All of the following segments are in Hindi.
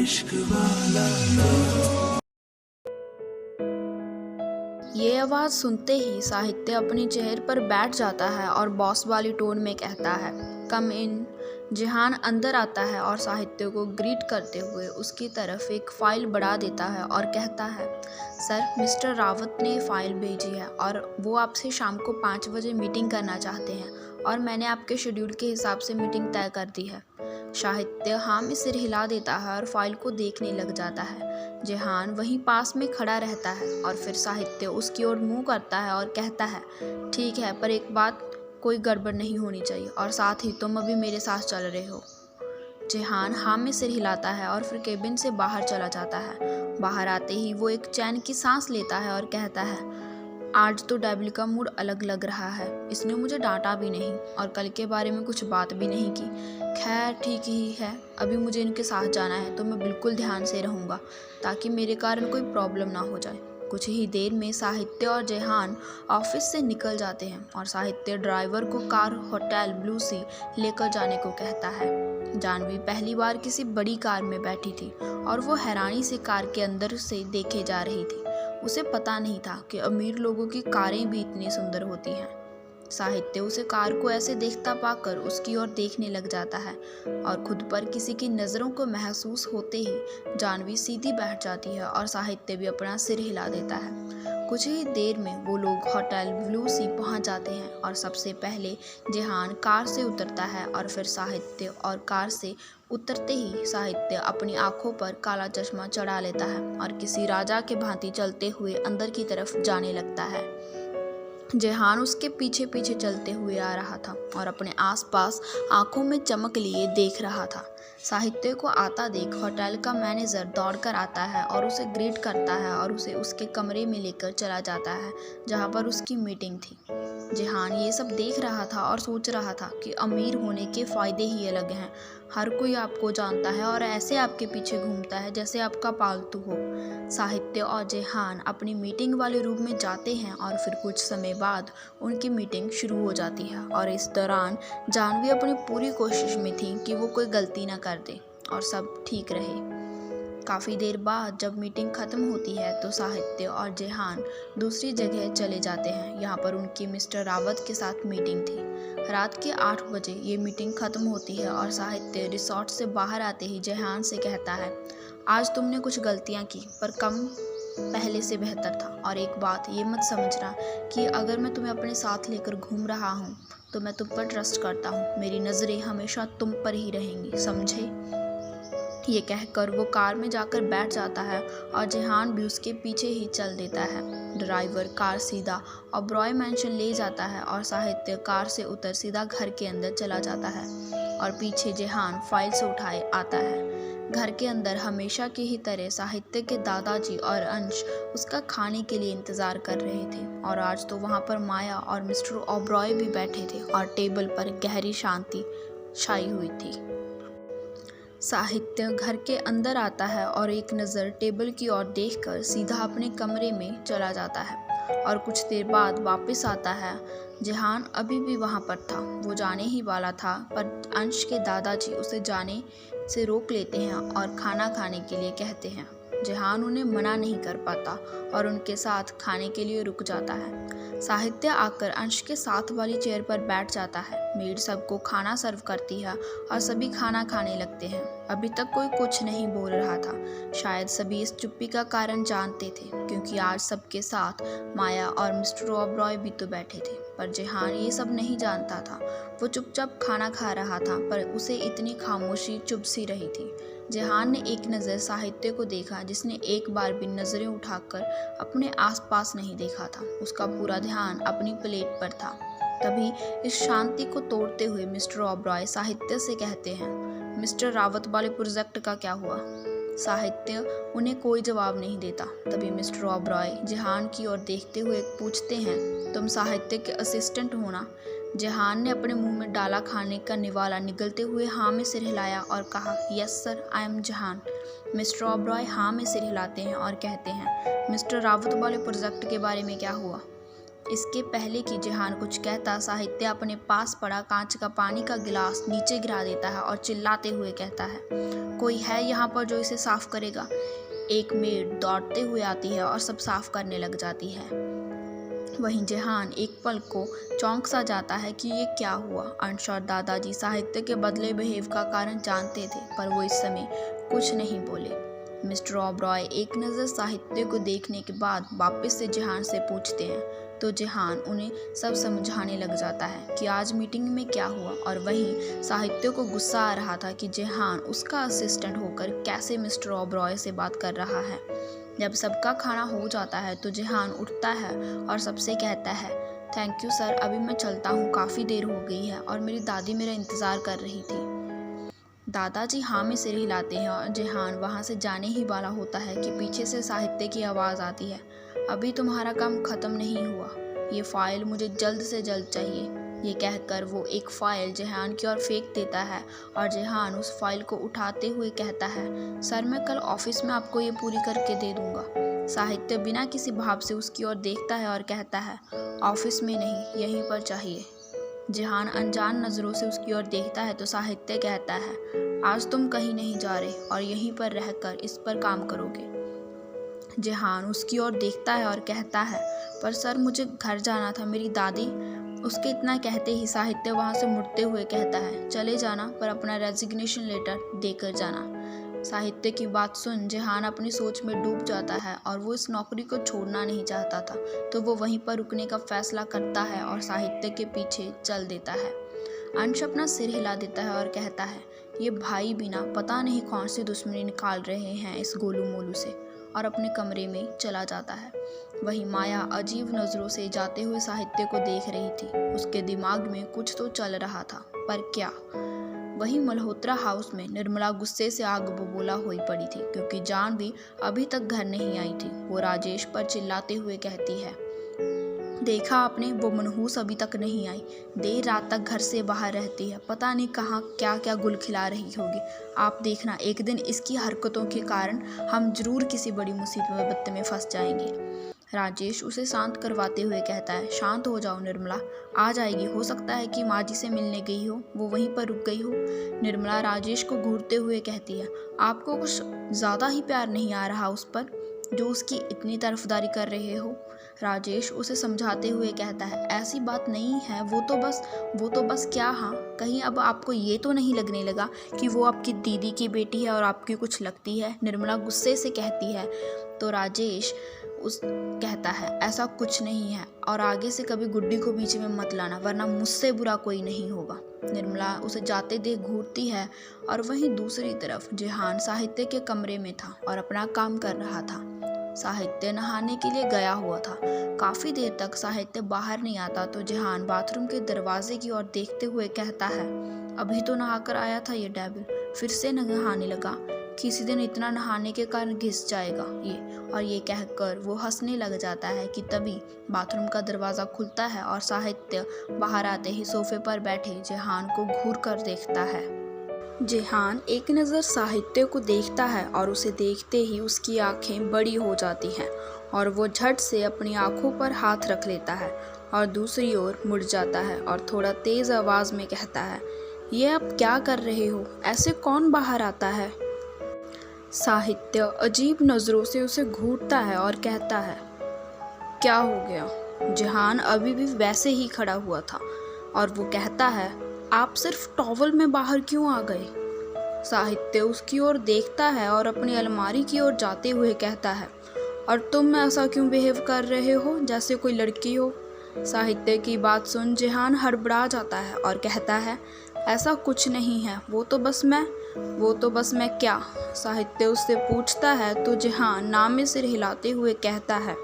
इश्क वाला। ये आवाज़ सुनते ही साहित्य अपनी चेयर पर बैठ जाता है और बॉस वाली टोन में कहता है, कम इन। जिहान अंदर आता है और साहित्य को ग्रीट करते हुए उसकी तरफ एक फ़ाइल बढ़ा देता है और कहता है, सर, मिस्टर रावत ने फ़ाइल भेजी है और वो आपसे शाम को 5 बजे मीटिंग करना चाहते हैं और मैंने आपके शेड्यूल के हिसाब से मीटिंग तय कर दी है। साहित्य हाँ में सिर हिला देता है और फाइल को देखने लग जाता है। जिहान वहीं पास में खड़ा रहता है और फिर साहित्य उसकी ओर मुंह करता है और कहता है, ठीक है, पर एक बात, कोई गड़बड़ नहीं होनी चाहिए और साथ ही तुम अभी मेरे साथ चल रहे हो। जिहान हाँ में सिर हिलाता है और फिर केबिन से बाहर चला जाता है। बाहर आते ही वो एक चैन की सांस लेता है और कहता है, आज तो डेविल का मूड अलग लग रहा है। इसने मुझे डांटा भी नहीं और कल के बारे में कुछ बात भी नहीं की। खैर ठीक ही है, अभी मुझे इनके साथ जाना है तो मैं बिल्कुल ध्यान से रहूँगा ताकि मेरे कारण कोई प्रॉब्लम ना हो जाए। कुछ ही देर में साहित्य और जिहान ऑफिस से निकल जाते हैं और साहित्य ड्राइवर को कार होटल ब्लू सी लेकर जाने को कहता है। जानवी पहली बार किसी बड़ी कार में बैठी थी और वो हैरानी से कार के अंदर से देखे जा रही थी। उसे पता नहीं था कि अमीर लोगों की कारें भी इतनी सुंदर होती हैं। साहित्य उसे कार को ऐसे देखता पाकर उसकी ओर देखने लग जाता है और खुद पर किसी की नज़रों को महसूस होते ही जानवी सीधी बैठ जाती है और साहित्य भी अपना सिर हिला देता है। कुछ ही देर में वो लोग होटल ब्लू सी पहुंच जाते हैं और सबसे पहले जिहान कार से उतरता है और फिर साहित्य, और कार से उतरते ही साहित्य अपनी आंखों पर काला चश्मा चढ़ा लेता है और किसी राजा के भांति चलते हुए अंदर की तरफ जाने लगता है। जिहान उसके पीछे पीछे चलते हुए आ रहा था और अपने आसपास आंखों में चमक लिए देख रहा था। साहित्य को आता देख होटल का मैनेजर दौड़कर आता है और उसे ग्रीट करता है और उसे उसके कमरे में लेकर चला जाता है जहां पर उसकी मीटिंग थी। जिहान ये सब देख रहा था और सोच रहा था कि अमीर होने के फ़ायदे ही अलग हैं। हर कोई आपको जानता है और ऐसे आपके पीछे घूमता है जैसे आपका पालतू हो। साहित्य और जिहान अपनी मीटिंग वाले रूम में जाते हैं और फिर कुछ समय बाद उनकी मीटिंग शुरू हो जाती है और इस दौरान जानवी अपनी पूरी कोशिश में थी कि वो कोई गलती ना कर दे और सब ठीक रहे। काफ़ी देर बाद जब मीटिंग ख़त्म होती है तो साहित्य और जिहान दूसरी जगह चले जाते हैं। यहाँ पर उनकी मिस्टर रावत के साथ मीटिंग थी। रात के 8 बजे ये मीटिंग ख़त्म होती है और साहित्य रिसोर्ट से बाहर आते ही जिहान से कहता है, आज तुमने कुछ गलतियाँ की पर कम पहले से बेहतर था। और एक बात ये मत समझना कि अगर मैं तुम्हें अपने साथ लेकर घूम रहा हूँ तो मैं तुम पर ट्रस्ट करता हूँ। मेरी नज़रें हमेशा तुम पर ही रहेंगी, समझे। ये कहकर वो कार में जाकर बैठ जाता है और जिहान भी उसके पीछे ही चल देता है। ड्राइवर कार सीधा ओबरॉय मैंशन ले जाता है और साहित्य कार से उतर सीधा घर के अंदर चला जाता है और पीछे जिहान फाइल से उठाए आता है। घर के अंदर हमेशा की ही तरह साहित्य के दादाजी और अंश उसका खाने के लिए इंतज़ार कर रहे थे और आज तो वहाँ पर माया और मिस्टर ओबरॉय भी बैठे थे और टेबल पर गहरी शांति छाई हुई थी। साहित्य घर के अंदर आता है और एक नज़र टेबल की ओर देखकर सीधा अपने कमरे में चला जाता है और कुछ देर बाद वापस आता है। जिहान अभी भी वहाँ पर था। वो जाने ही वाला था पर अंश के दादाजी उसे जाने से रोक लेते हैं और खाना खाने के लिए कहते हैं। जिहान उन्हें मना नहीं कर पाता और उनके साथ खाने के लिए रुक जाता है। साहित्य आकर अंश के साथ वाली चेयर पर बैठ जाता है। मेड सबको खाना सर्व करती है और सभी खाना खाने लगते हैं। अभी तक कोई कुछ नहीं बोल रहा था। शायद सभी इस चुप्पी का कारण जानते थे क्योंकि आज सबके साथ माया और मिस्टर ओबरॉय भी तो बैठे थे। पर जिहान ये सब नहीं जानता था। वो चुपचाप खाना खा रहा था पर उसे इतनी खामोशी चुभ सी रही थी। जिहान ने एक नज़र साहित्य को देखा जिसने एक बार भी नज़रें उठाकर अपने आसपास नहीं देखा था। उसका पूरा ध्यान अपनी प्लेट पर था। तभी इस शांति को तोड़ते हुए मिस्टर ओबरॉय साहित्य से कहते हैं, मिस्टर रावत वाले प्रोजेक्ट का क्या हुआ। साहित्य उन्हें कोई जवाब नहीं देता। तभी मिस्टर ओबरॉय जिहान की ओर देखते हुए पूछते हैं, तुम साहित्य के असिस्टेंट हो ना। जिहान ने अपने मुंह में डाला खाने का निवाला निगलते हुए हाँ में सिर हिलाया और कहा, yes sir, I am Jihan. Mister Oberoi हाँ में सिर हिलाते हैं और कहते हैं, मिस्टर रावत वाले प्रोजेक्ट के बारे में क्या हुआ। इसके पहले कि जेहान कुछ कहता, साहित्य अपने पास पड़ा कांच का पानी का गिलास नीचे गिरा देता है और चिल्लाते हुए कहता है, कोई है यहाँ पर जो इसे साफ करेगा? एक मेड दौड़ते हुए आती है और सब साफ करने लग जाती है। वहीं जेहान एक पल को चौंक सा जाता है कि ये क्या हुआ। अंश और दादाजी साहित्य के बदले बिहेव का कारण जानते थे, पर वो इस समय कुछ नहीं बोले। मिस्टर ओबरॉय एक नज़र साहित्य को देखने के बाद वापस से जेहान से पूछते हैं, तो जेहान उन्हें सब समझाने लग जाता है कि आज मीटिंग में क्या हुआ। और वहीं साहित्य को गुस्सा आ रहा था कि जेहान उसका असिस्टेंट होकर कैसे मिस्टर ओबरॉय से बात कर रहा है। जब सबका खाना हो जाता है तो जेहान उठता है और सबसे कहता है, थैंक यू सर, अभी मैं चलता हूँ, काफ़ी देर हो गई है और मेरी दादी मेरा इंतज़ार कर रही थी। दादाजी हाँ में सिर हिलाते हैं और जेहान वहाँ से जाने ही वाला होता है कि पीछे से साहित्य की आवाज़ आती है, अभी तुम्हारा काम ख़त्म नहीं हुआ, ये फ़ाइल मुझे जल्द से जल्द चाहिए। ये कहकर वो एक फ़ाइल जेहान की ओर फेंक देता है और जेहान उस फाइल को उठाते हुए कहता है, सर मैं कल ऑफिस में आपको ये पूरी करके दे दूँगा। साहित्य बिना किसी भाव से उसकी ओर देखता है और कहता है, ऑफिस में नहीं, यहीं पर चाहिए। जेहान अनजान नज़रों से उसकी ओर देखता है तो साहित्य कहता है, आज तुम कहीं नहीं जा रहे और यहीं पर रहकर इस पर काम करोगे। जेहान उसकी ओर देखता है और कहता है, पर सर मुझे घर जाना था, मेरी दादी। उसके इतना कहते ही साहित्य वहाँ से मुड़ते हुए कहता है, चले जाना, पर अपना रेजिग्नेशन लेटर देकर जाना। साहित्य की बात सुन जेहान अपनी सोच में डूब जाता है और वो इस नौकरी को छोड़ना नहीं चाहता था, तो वो वहीं पर रुकने का फैसला करता है और साहित्य के पीछे चल देता है। अंश अपना सिर हिला देता है और कहता है, ये भाई बिना पता नहीं कौन सी दुश्मनी निकाल रहे हैं इस गोलू मोलू से, और अपने कमरे में चला जाता है। वहीं माया अजीब नज़रों से जाते हुए साहित्य को देख रही थी। उसके दिमाग में कुछ तो चल रहा था, पर क्या? वहीं मल्होत्रा हाउस में निर्मला गुस्से से आग बबूला हुई पड़ी थी, क्योंकि जानवी अभी तक घर नहीं आई थी। वो राजेश पर चिल्लाते हुए कहती है, देखा आपने, वो मनहूस अभी तक नहीं आई, देर रात तक घर से बाहर रहती है, पता नहीं कहाँ क्या क्या गुल खिला रही होगी। आप देखना, एक दिन इसकी हरकतों के कारण हम जरूर किसी बड़ी मुसीबत में फंस जाएंगे। राजेश उसे शांत करवाते हुए कहता है, शांत हो जाओ निर्मला, आ जाएगी, हो सकता है कि माँ जी से मिलने गई हो, वो वहीं पर रुक गई हो। निर्मला राजेश को घूरते हुए कहती है, आपको कुछ ज़्यादा ही प्यार नहीं आ रहा उस पर, जो उसकी इतनी तरफदारी कर रहे हो। राजेश उसे समझाते हुए कहता है, ऐसी बात नहीं है, वो तो बस क्या, हाँ, कहीं अब आपको ये तो नहीं लगने लगा कि वो आपकी दीदी की बेटी है और आपकी कुछ लगती है। निर्मला गुस्से से कहती है, तो राजेश कहता है, ऐसा कुछ नहीं है और आगे से कभी गुड्डी को बीच में मत लाना, वरना मुझसे बुरा कोई नहीं होगा। निर्मला उसे जाते देख घूरती है और वहीं दूसरी तरफ जेहान साहित्य के कमरे में था और अपना काम कर रहा था। साहित्य नहाने के लिए गया हुआ था। काफ़ी देर तक साहित्य बाहर नहीं आता तो जेहान बाथरूम के दरवाजे की ओर देखते हुए कहता है, अभी तो नहाकर आया था ये डेविल, फिर से नहाने लगा, किसी दिन इतना नहाने के कारण घिस जाएगा ये। और ये कहकर वो हंसने लग जाता है कि तभी बाथरूम का दरवाज़ा खुलता है और साहित्य बाहर आते ही सोफे पर बैठे जेहान को घूर कर देखता है। जेहान एक नज़र साहित्य को देखता है और उसे देखते ही उसकी आंखें बड़ी हो जाती हैं और वो झट से अपनी आंखों पर हाथ रख लेता है और दूसरी ओर मुड़ जाता है और थोड़ा तेज़ आवाज़ में कहता है, ये आप क्या कर रहे हो, ऐसे कौन बाहर आता है? साहित्य अजीब नज़रों से उसे घूरता है और कहता है, क्या हो गया? जेहान अभी भी वैसे ही खड़ा हुआ था और वो कहता है, आप सिर्फ टॉवल में बाहर क्यों आ गए? साहित्य उसकी ओर देखता है और अपनी अलमारी की ओर जाते हुए कहता है, और तुम ऐसा क्यों बिहेव कर रहे हो जैसे कोई लड़की हो? साहित्य की बात सुन जेहान हड़बड़ा जाता है और कहता है, ऐसा कुछ नहीं है, वो तो बस मैं क्या? साहित्य उससे पूछता है तो जेहान नाम में सिर हिलाते हुए कहता है,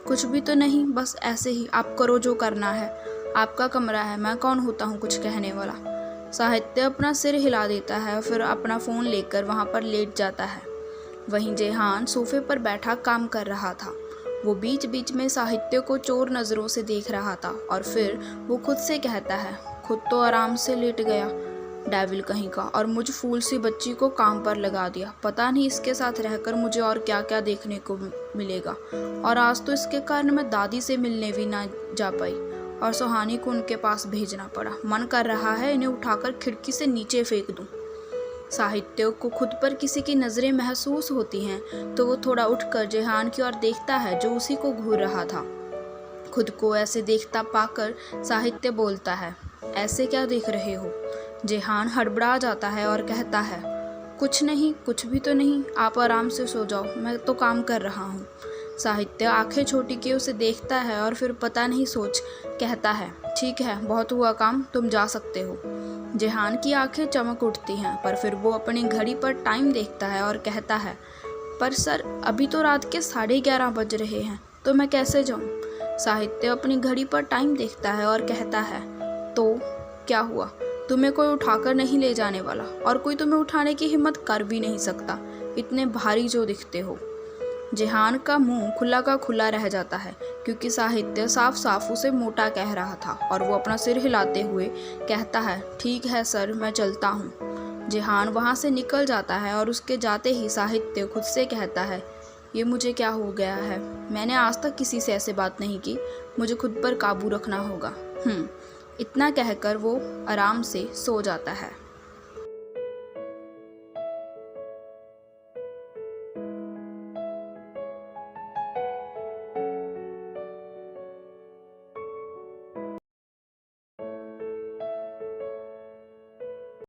कुछ भी तो नहीं, बस ऐसे ही, आप करो जो करना है, आपका कमरा है, मैं कौन होता हूँ कुछ कहने वाला। साहित्य अपना सिर हिला देता है, फिर अपना फ़ोन लेकर वहाँ पर लेट जाता है। वहीं जेहान सोफे पर बैठा काम कर रहा था। वो बीच बीच में साहित्य को चोर नज़रों से देख रहा था और फिर वो खुद से कहता है, खुद तो आराम से लेट गया, डेविल कहीं का, और मुझ फूल सी बच्ची को काम पर लगा दिया। पता नहीं इसके साथ रहकर मुझे और क्या क्या देखने को मिलेगा। और आज तो इसके कारण मैं दादी से मिलने भी ना जा पाई और सुहानी को उनके पास भेजना पड़ा। मन कर रहा है इन्हें उठाकर खिड़की से नीचे फेंक दूं। साहित्य को खुद पर किसी की नज़रें महसूस होती हैं तो वो थोड़ा उठकर जेहान की ओर देखता है जो उसी को घूर रहा था। खुद को ऐसे देखता पाकर साहित्य बोलता है, ऐसे क्या देख रहे हो? जेहान हड़बड़ा जाता है और कहता है, कुछ नहीं, कुछ भी तो नहीं, आप आराम से सो जाओ, मैं तो काम कर रहा हूँ। साहित्य आंखें छोटी किए उसे देखता है और फिर पता नहीं सोच कहता है, ठीक है, बहुत हुआ काम, तुम जा सकते हो। जेहान की आंखें चमक उठती हैं, पर फिर वो अपनी घड़ी पर टाइम देखता है और कहता है, पर सर अभी तो रात के 11:30 बज रहे हैं, तो मैं कैसे जाऊँ? साहित्य अपनी घड़ी पर टाइम देखता है और कहता है, तो क्या हुआ? तुम्हें कोई उठाकर नहीं ले जाने वाला और कोई तुम्हें उठाने की हिम्मत कर भी नहीं सकता, इतने भारी जो दिखते हो। जेहान का मुंह खुला का खुला रह जाता है क्योंकि साहित्य साफ साफ उसे मोटा कह रहा था और वो अपना सिर हिलाते हुए कहता है, ठीक है सर, मैं चलता हूँ। जेहान वहाँ से निकल जाता है और उसके जाते ही साहित्य खुद से कहता है, ये मुझे क्या हो गया है? मैंने आज तक किसी से ऐसे बात नहीं की, मुझे खुद पर काबू रखना होगा। इतना कहकर वो आराम से सो जाता है।